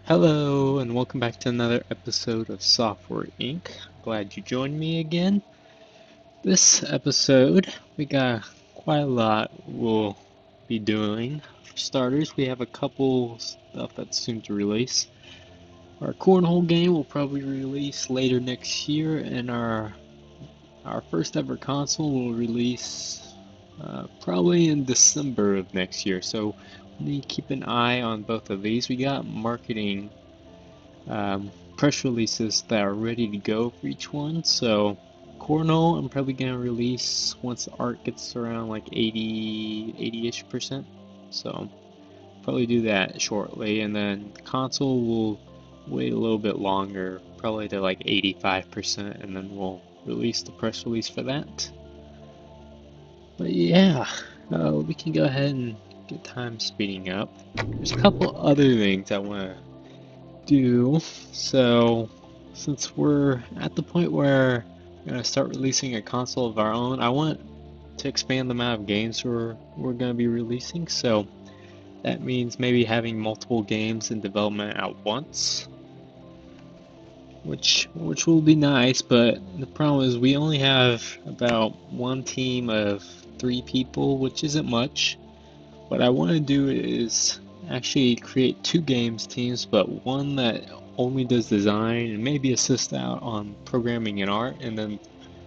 Hello, and welcome back to another episode of Software Inc. Glad you joined me again. This episode, we got quite a lot we'll be doing. For starters, we have a couple stuff that's soon to release. Our cornhole game will probably release later next year, and our first ever console will release probably in December of next year. So we need to keep an eye on both of these. We got marketing press releases that are ready to go for each one. So Cornhole, I'm probably gonna release once the art gets around like 80-ish%. So probably do that shortly, and then console will wait a little bit longer, probably to like 85%, and then we'll release the press release for that. But yeah, we can go ahead and get time speeding up. There's a couple other things I want to do. So, since we're at the point where we're gonna start releasing a console of our own, I want to expand the amount of games we're gonna be releasing. So that means maybe having multiple games in development at once, which will be nice. But the problem is we only have about one team of 3 people, which isn't much. What I want to do is actually create 2 games teams, but one that only does design and maybe assist out on programming and art, and then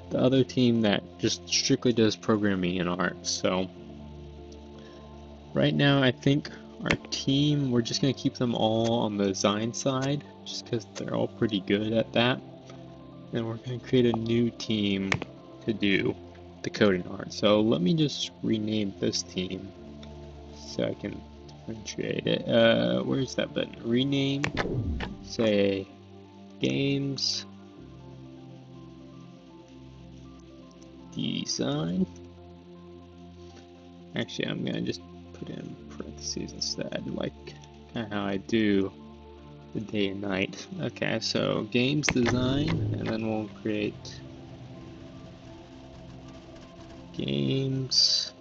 the other team that just strictly does programming and art. So right now I think our team, we're just going to keep them all on the design side, just because they're all pretty good at that. And we're going to create a new team to do the coding art. So let me just rename this team so I can differentiate it. Where's that button? Rename. Say games design. Actually, I'm gonna just put in parentheses instead, like kind of how I do the day and night. Okay, so games design, and then we'll create games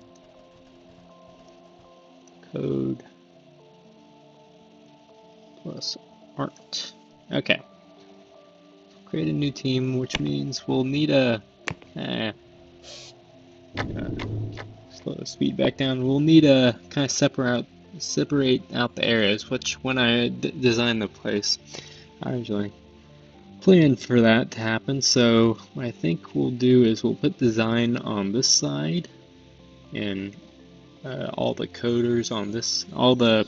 code plus art. Okay. Create a new team, which means we'll need a slow the speed back down. We'll need to kind of separate out the areas, which when I designed the place, I originally planned for that to happen. So what I think we'll do is we'll put design on this side, and all the coders on this, all the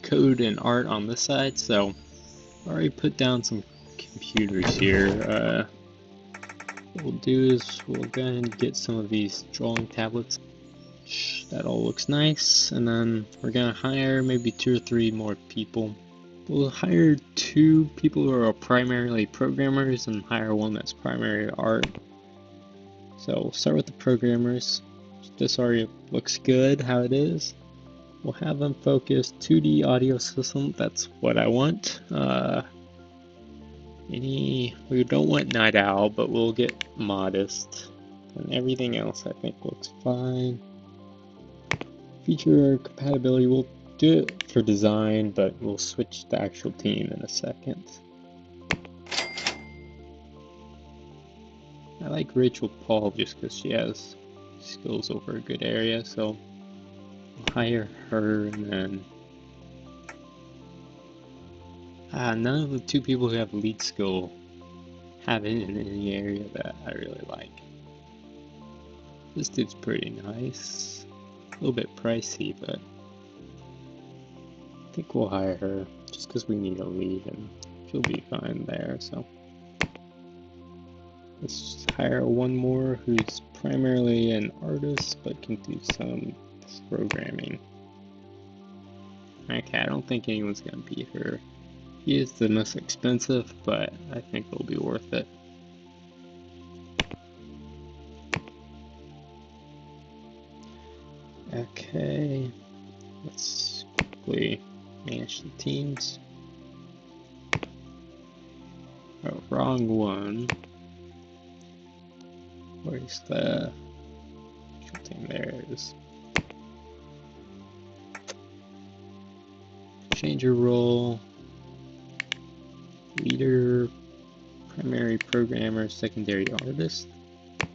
code and art on this side. So I already put down some computers here. What we'll do is we'll go ahead and get some of these drawing tablets. That all looks nice, and then we're gonna hire maybe 2 or 3 more people. We'll hire 2 people who are primarily programmers and hire one that's primarily art. So we'll start with the programmers. This already looks good how it is. We'll have them focus 2D audio system. That's what I want. We don't want Night Owl, but we'll get Modest, and everything else I think looks fine. Feature compatibility, we'll do it for design, but we'll switch the actual team in a second. I like Rachel Paul just because she has skills over a good area, so we'll hire her, and then none of the 2 people who have lead skill have it in any area that I really like. This dude's pretty nice. A little bit pricey, but I think we'll hire her just because we need a lead and she'll be fine there. So let's hire one more who's primarily an artist but can do some programming. Okay, I don't think anyone's gonna beat her. He is the most expensive, but I think it'll be worth it. Okay, let's quickly manage the teams. Oh, wrong one. Where's the team? There it is. Change your role. leader, primary programmer, secondary artist. I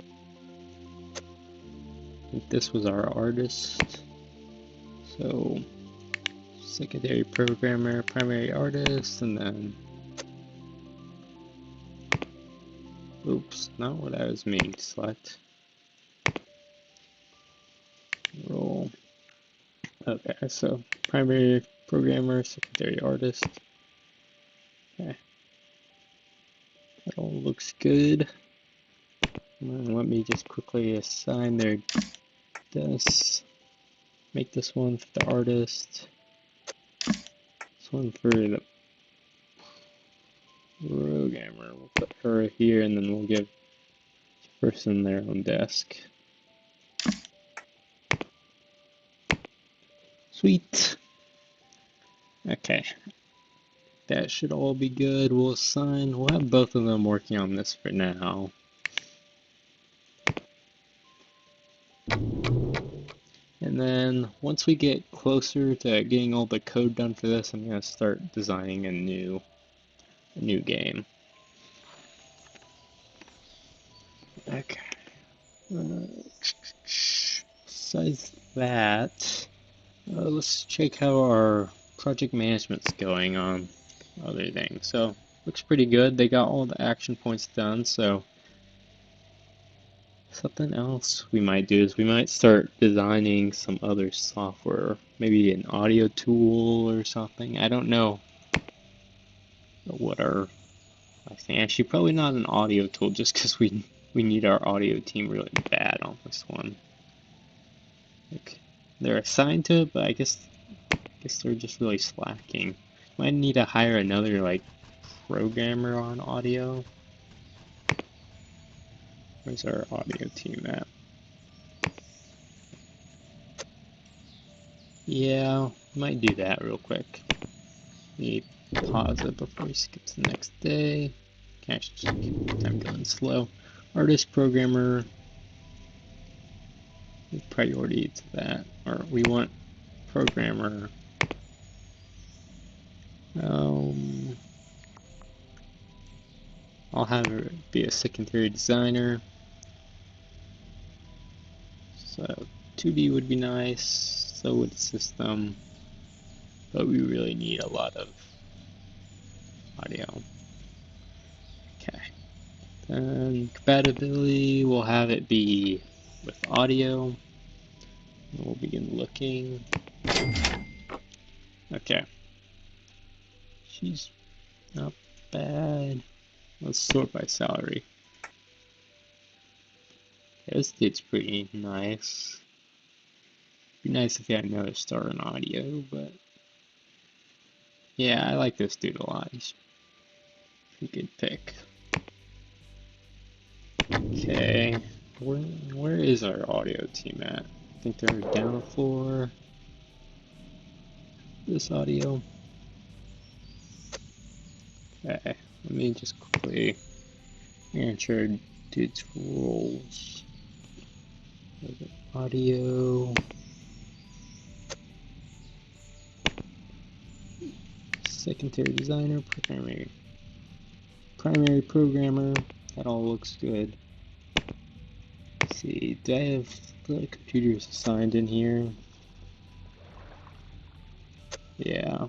think this was our artist. So secondary programmer, primary artist, and then oops, not what I was meaning to select. Role. Okay, so primary programmer, secondary artist. Okay. That all looks good. And let me just quickly assign this. Make this one for the artist. This one for the programmer. We'll put her here, and then we'll give each person their own desk. Sweet. Okay. That should all be good. We'll have both of them working on this for now. And then once we get closer to getting all the code done for this, I'm going to start designing a new game. Okay. Besides that, let's check how our project management's going on other things. So looks pretty good. They got all the action points done. So something else we might do is we might start designing some other software, maybe an audio tool or something. I don't know what our thing. Actually, probably not an audio tool, just because we need our audio team really bad on this one. Like, they're assigned to it, but I guess they're just really slacking. Might need to hire another like programmer on audio. Where's our audio team at? Yeah, might do that real quick. Let me pause it before we skip to the next day. Gosh, just keep the time going slow. Artist, programmer. Give priority to that. Or we want programmer. I'll have her be a secondary designer. So 2D would be nice, so would the system, but we really need a lot of audio. Okay. Then compatibility, we'll have it be with audio. And we'll begin looking. Okay. She's not bad. Let's sort by salary. This dude's pretty nice. Be nice if he had another star in audio, but yeah, I like this dude a lot. He's a good pick. Okay, where is our audio team at? I think they're down for this audio. Okay, let me just quickly ensure dude's roles. Audio. Secondary designer, primary programmer. That all looks good. Let's see, do I have the computers assigned in here? Yeah.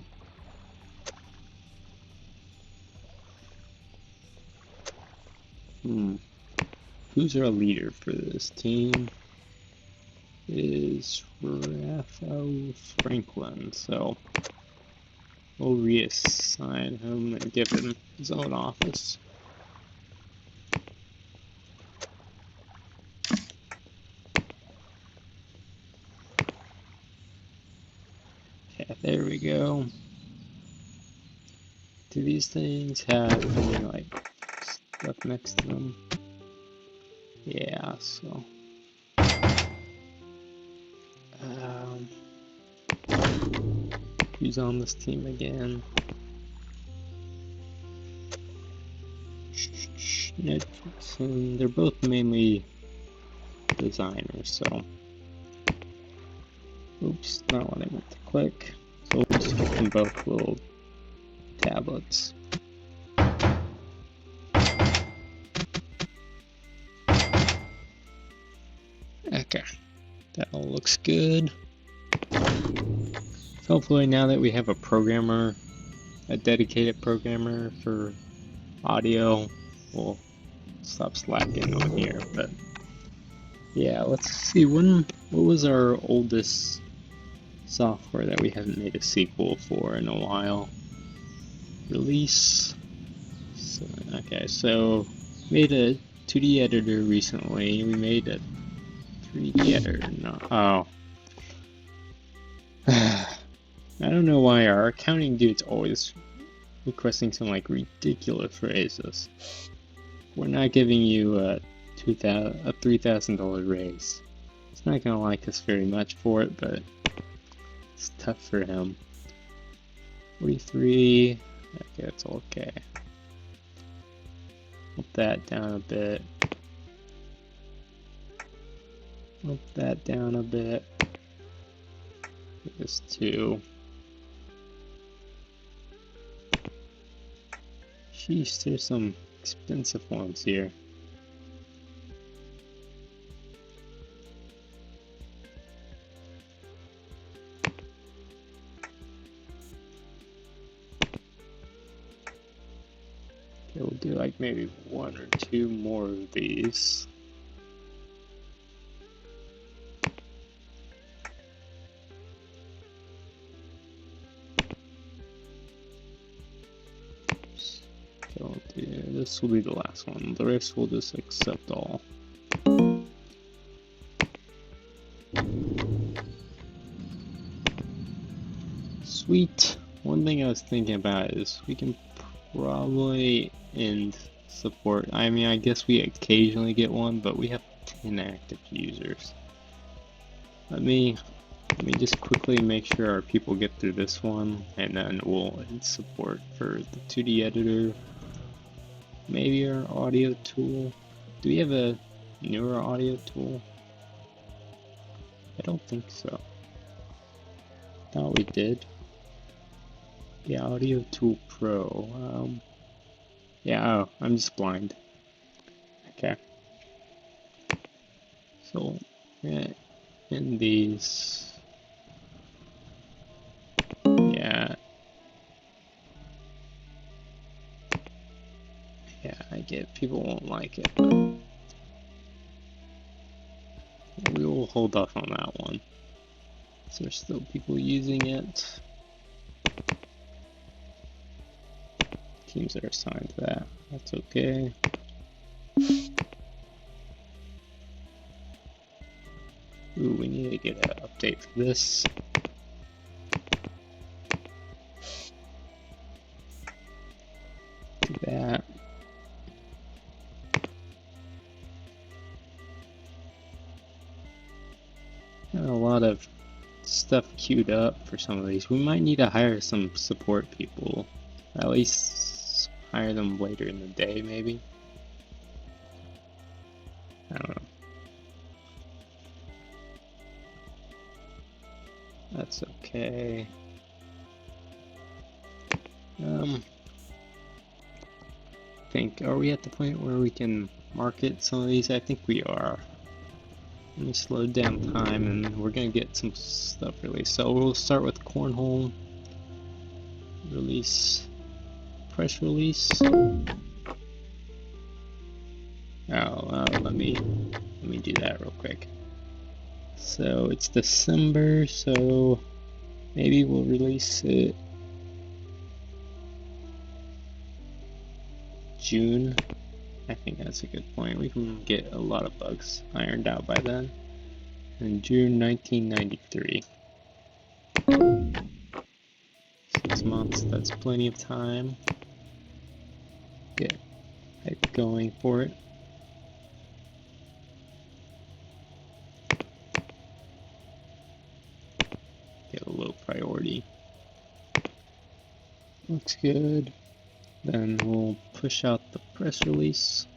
Who's our leader for this team? It is Raphael Franklin, so we'll reassign him and give him his own office. Okay, there we go. Do these things have any like stuff next to them? Yeah, so who's on this team again? They're both mainly designers, so oops, not what I meant to click. So we'll just give them both little tablets. That all looks good. Hopefully now that we have a programmer, a dedicated programmer for audio, we'll stop slacking on here. But yeah, let's see, what was our oldest software that we haven't made a sequel for in a while? Release. So made a 2D editor recently. We made a 3D editor. No, oh. I don't know why our accounting dude's always requesting some like ridiculous raises. We're not giving you a $3,000 raise. He's not gonna like us very much for it, but it's tough for him. 43. Okay, that's okay. Up that down a bit. Up that down a bit. This 2. Sheesh, there's some expensive ones here. Okay, we'll do like maybe 1 or 2 more of these. This will be the last one. The rest will just accept all. Sweet. One thing I was thinking about is we can probably end support. I mean, I guess we occasionally get one, but we have 10 active users. Let me just quickly make sure our people get through this one, and then we'll end support for the 2D editor. Maybe our audio tool. Do we have a newer audio tool? I don't think so. Thought we did. Yeah, Audio Tool Pro. Yeah, oh, I'm just blind. Okay. So, yeah, in these. Yeah. Yeah, I get people won't like it, but we will hold off on that one. So there's still people using it. Teams that are assigned to that. That's okay. Ooh, we need to get an update for this. Do that. Got a lot of stuff queued up for some of these. We might need to hire some support people. Or at least hire them later in the day, maybe. I don't know. That's okay. Are we at the point where we can market some of these? I think we are. Let me slow down time and we're gonna get some stuff released. So we'll start with Cornhole. Release. Press release. Let me do that real quick. So it's December, so maybe we'll release it June. I think that's a good point. We can get a lot of bugs ironed out by then. In June 1993. 6 months, that's plenty of time. Get going for it. Get a low priority. Looks good. Then we'll push out the press release.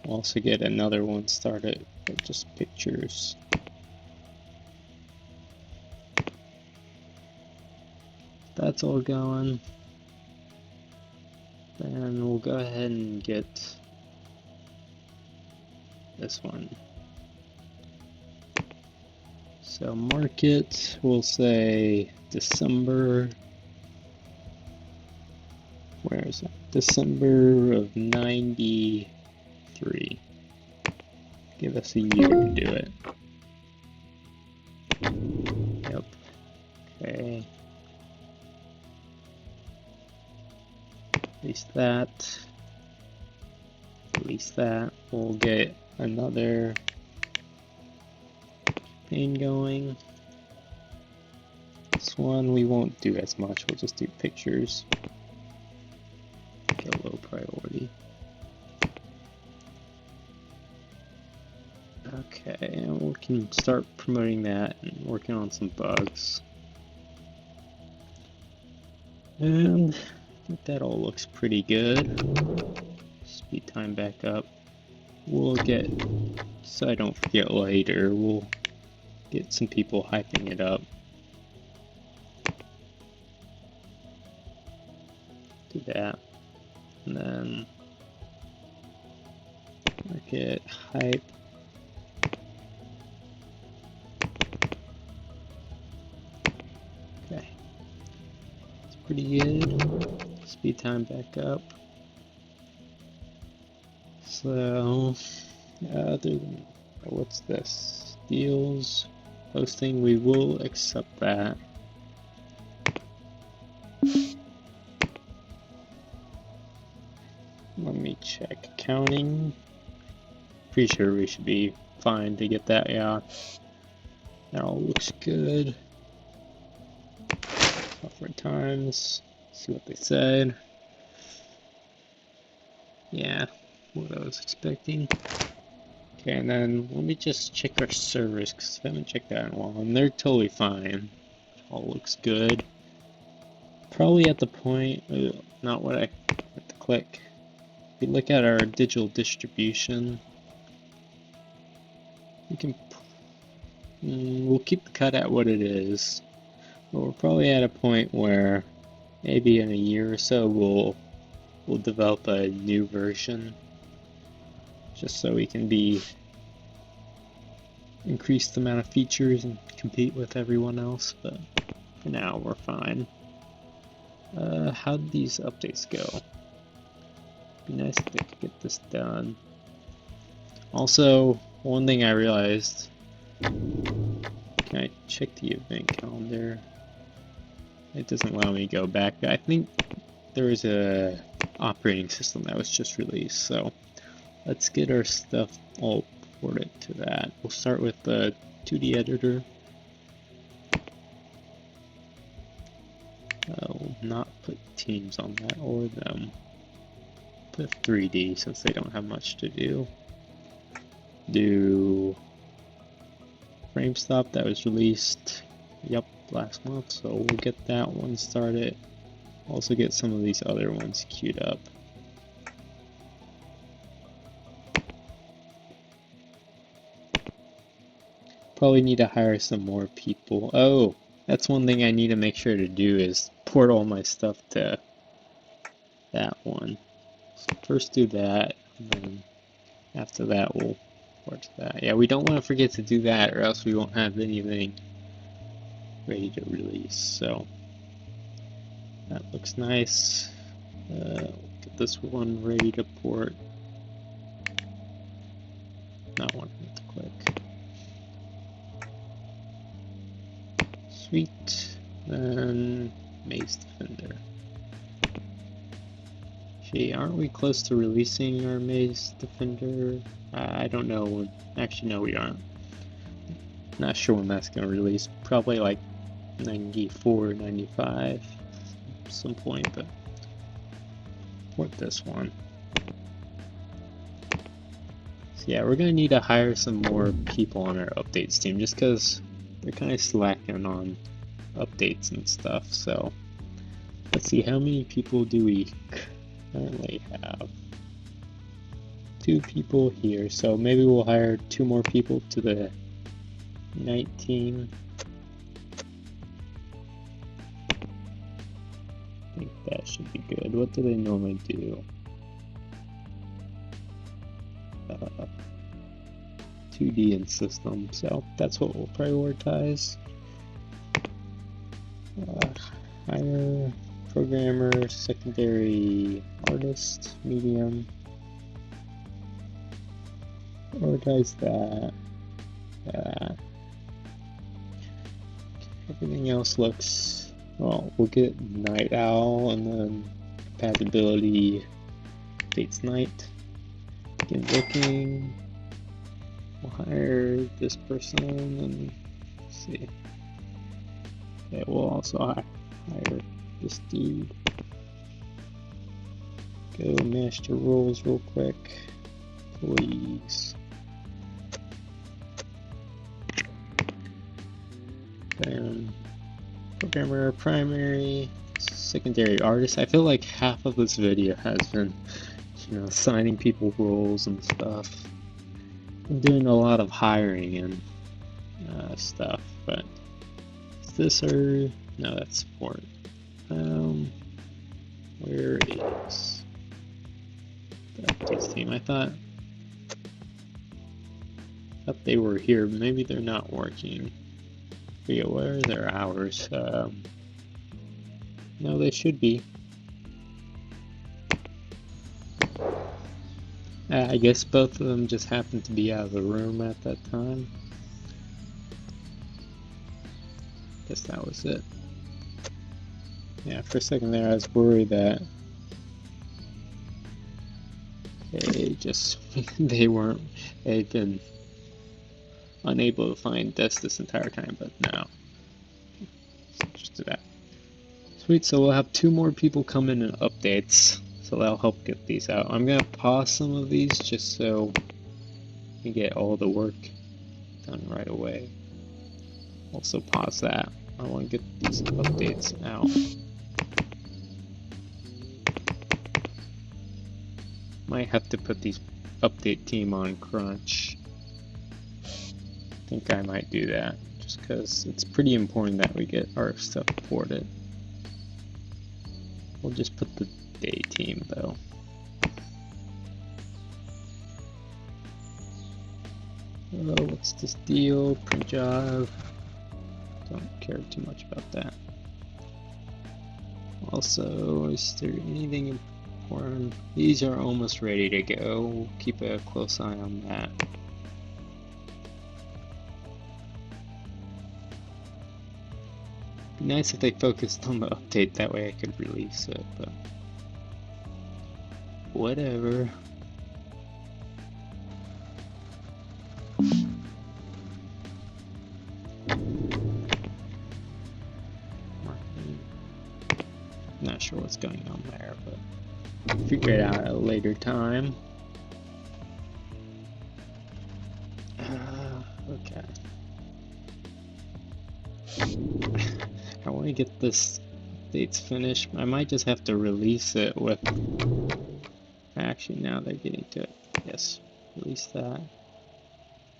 We'll also get another one started with just pictures. That's all going. Then we'll go ahead and get this one. So market, we'll say December. Where is it? December of 93. Give us a year to do it. Yep. Okay. Release that. Release that. We'll get another campaign going. This one we won't do as much. We'll just do pictures. Make it a low priority. Okay, and we can start promoting that and working on some bugs. And I think that all looks pretty good. Speed time back up. We'll get, so I don't forget later, we'll get some people hyping it up. Do that. And then market hype. Okay. It's pretty good. Speed time back up. So, other than, what's this? Deals, posting, we will accept that. Let me check accounting. Pretty sure we should be fine to get that, yeah. That all looks good. Software times, see what they said. Yeah, what I was expecting. Okay, and then let me just check our servers, because I haven't checked that in a while, and they're totally fine. All looks good. Probably at the point, not what I have to click. If you look at our digital distribution, we can, we'll keep the cut at what it is, but we're probably at a point where maybe in a year or so we'll develop a new version, just so we can increase the amount of features and compete with everyone else, but for now we're fine. How did these updates go? Be nice if they could get this done. Also, one thing I realized, can I check the event calendar? It doesn't allow me to go back. I think there was a operating system that was just released, so let's get our stuff all ported to that. We'll start with the 2D editor. I'll not put teams on that or them. Put 3D since they don't have much to do. Do frame stop that was released, yep, last month, so we'll get that one started. Also get some of these other ones queued up. Probably need to hire some more people. Oh, that's one thing I need to make sure to do is port all my stuff to that one. So first do that, and then after that we'll port to that. Yeah, we don't want to forget to do that or else we won't have anything ready to release. So that looks nice. Get this one ready to port. Not one to click. Sweet. Then Maze Defender. Gee, aren't we close to releasing our Maze Defender? I don't know when. Actually, no, we aren't. Not sure when that's going to release. Probably like 94, 95 at some point, but port this one. So yeah, we're going to need to hire some more people on our updates team just because they're kind of slacking on updates and stuff. So let's see, how many people do we currently have? 2 people here, so maybe we'll hire 2 more people to the night team. I think that should be good. What do they normally do? 2D and system, so that's what we'll prioritize. Higher programmer, secondary artist, medium. Prioritize that. Everything else looks, well, we'll get Night Owl and then compatibility dates night. Begin looking. We'll hire this person and see. Okay, we'll also hire this dude. Go master roles real quick. Please. Then programmer, primary, secondary artist. I feel like half of this video has been, assigning people roles and stuff. I'm doing a lot of hiring and stuff, but is this or no? That's support. Where is the updates team? I thought they were here, but maybe they're not working. But yeah, where are their hours? No, they should be. I guess both of them just happened to be out of the room at that time. Guess that was it. Yeah, for a second there I was worried that they'd been unable to find Des this entire time, but no. Just do that. Sweet, so we'll have 2 more people come in and updates, so that'll help get these out. I'm gonna pause some of these just so we get all the work done right away. Also pause that. I want to get these updates out. Might have to put these update team on crunch. I think I might do that, just because it's pretty important that we get our stuff ported. We'll just put the day team though. Oh, what's this deal? Print job. Don't care too much about that. Also, is there anything important? These are almost ready to go. We'll keep a close eye on that. Be nice if they focused on the update, that way I could release it, but whatever. Marketing. Not sure what's going on there, but figure it out at a later time. Okay. I want to get this updates finished. I might just have to release it with... Actually, now they're getting to it. Yes, release that.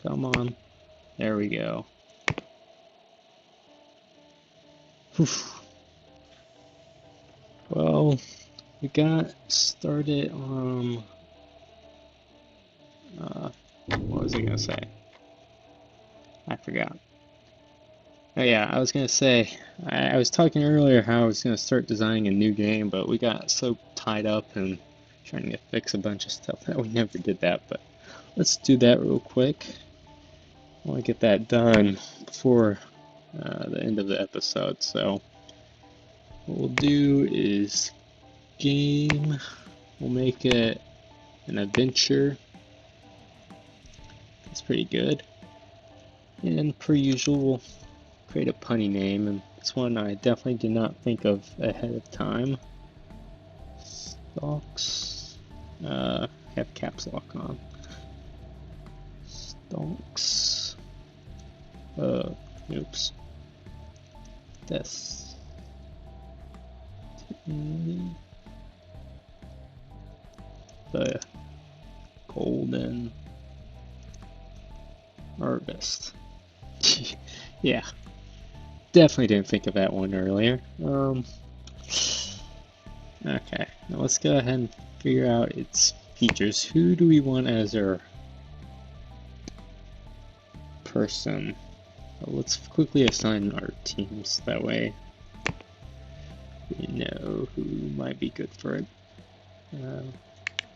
Come on. There we go. Whew. Well, we got started on... what was I gonna say? I forgot. Oh yeah, I was gonna say, I was talking earlier how I was gonna start designing a new game, but we got so tied up and trying to fix a bunch of stuff that we never did that, but let's do that real quick. I want to get that done before the end of the episode, so what we'll do is game, we'll make it an adventure. That's pretty good. And per usual, we'll create a punny name, and this one I definitely did not think of ahead of time. Stalks, have caps lock on. Stalks, oops. This. The golden harvest. Yeah, definitely didn't think of that one earlier. Okay, now let's go ahead and figure out its features. Who do we want as our person. Let's quickly assign our teams, that way we know who might be good for it.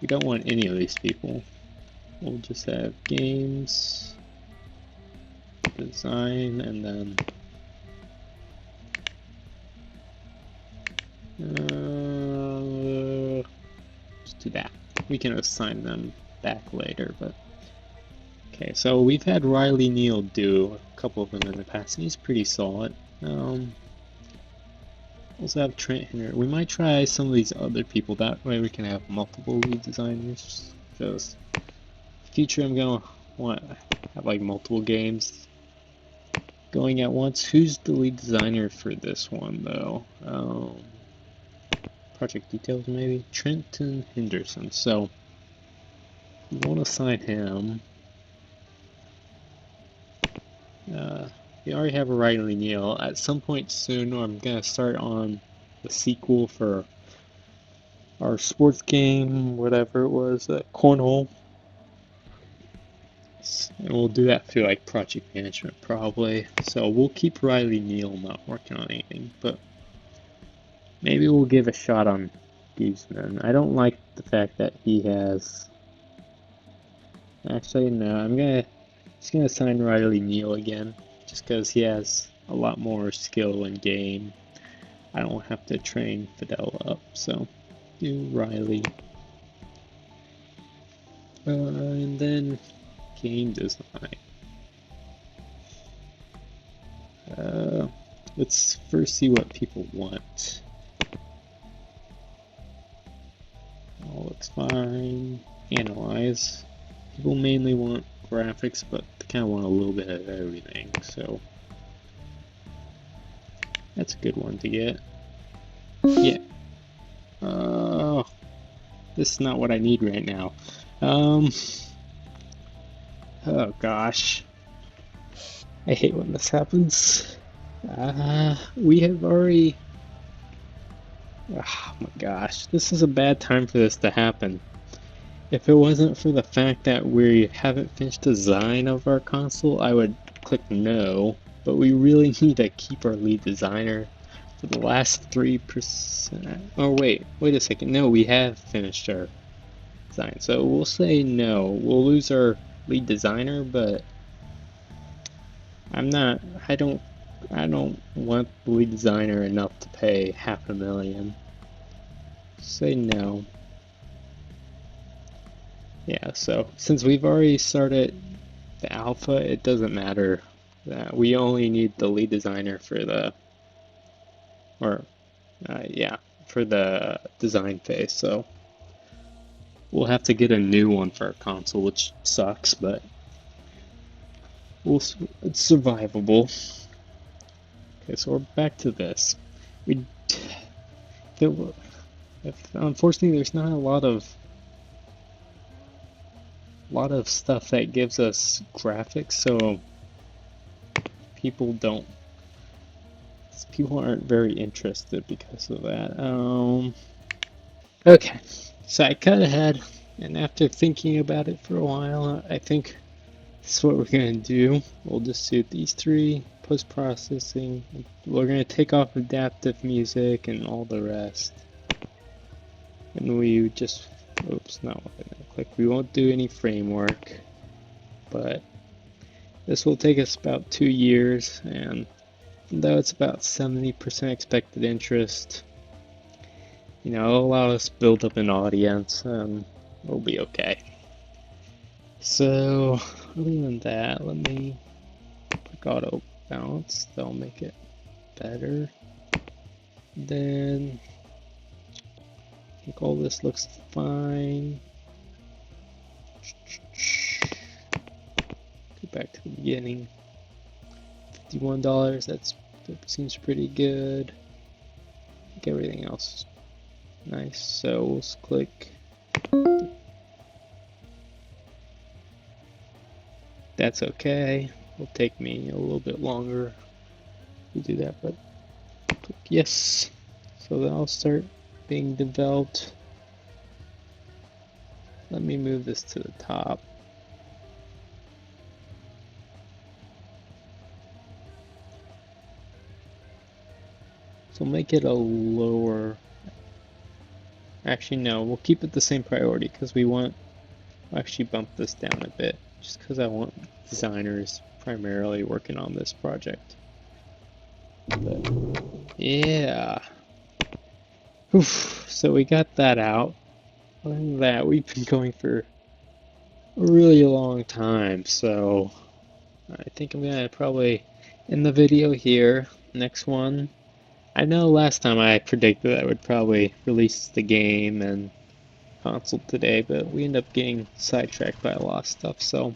We don't want any of these people. We'll just have games, design, and then just do that. We can assign them back later, but okay. So we've had Riley Neal do a couple of them in the past, and he's pretty solid. Also have Trent Henry. We might try some of these other people. That way we can have multiple lead designers. Because future I'm gonna want have like multiple games going at once. Who's the lead designer for this one though? Project details maybe? Trenton Henderson. So we want to assign him. We already have a Riley Neal. At some point soon, I'm gonna start on the sequel for our sports game, whatever it was, Cornhole. And we'll do that through like project management probably. So we'll keep Riley Neal not working on anything, but maybe we'll give a shot on Guzman. I don't like the fact that he has. Actually, no. I'm just gonna assign Riley Neal again, just because he has a lot more skill in game. I don't have to train Fidel up, so do Riley. And then game design. Let's first see what people want. All looks fine. Analyze. People mainly want graphics, but they kind of want a little bit of everything, so that's a good one to get. Yeah. This is not what I need right now. Oh gosh. I hate when this happens. We have already... Oh my gosh, this is a bad time for this to happen. If it wasn't for the fact that we haven't finished design of our console, I would click no, but we really need to keep our lead designer for the last 3%. Oh wait a second, no, we have finished our design, so we'll say no. We'll lose our lead designer, but I don't want the lead designer enough to pay $500,000. Say no. Yeah, so since we've already started the alpha, it doesn't matter that we only need the lead designer for the, for the design phase. So we'll have to get a new one for our console, which sucks, but it's survivable. Okay, so we're back to this. Unfortunately, there's not a lot of stuff that gives us graphics, so people aren't very interested because of that. Okay, so I cut ahead, and after thinking about it for a while, I think this is what we're gonna do. We'll just do these three, post-processing. We're gonna take off adaptive music and all the rest. And we just, oops, not what I'm gonna click. We won't do any framework, but this will take us about 2 years, and though it's about 70% expected interest, it'll allow us to build up an audience, and we'll be okay. So, other than that, let me click auto balance. That'll make it better. Then, I think all this looks fine. Go back to the beginning. $51, that seems pretty good. I think everything else is nice, so we'll just click. That's okay. It'll take me a little bit longer to do that, but click yes. So then I'll start being developed. Let me move this to the top. So make it a lower. Actually, no, we'll keep it the same priority because we want. I'll actually bump this down a bit just because I want designers primarily working on this project. But yeah. Oof. So we got that out. Other than that, we've been going for a really long time, so I think I'm gonna probably end the video here. Next one. I know last time I predicted I would probably release the game and console today, but we end up getting sidetracked by a lot of stuff, so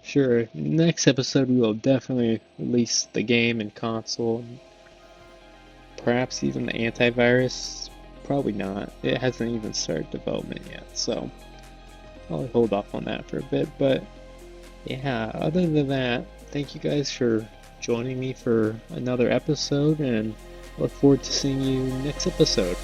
sure, next episode we will definitely release the game and console, perhaps even the antivirus. Probably not. It hasn't even started development yet, so I'll hold off on that for a bit. But yeah, other than that, thank you guys for joining me for another episode, and look forward to seeing you next episode.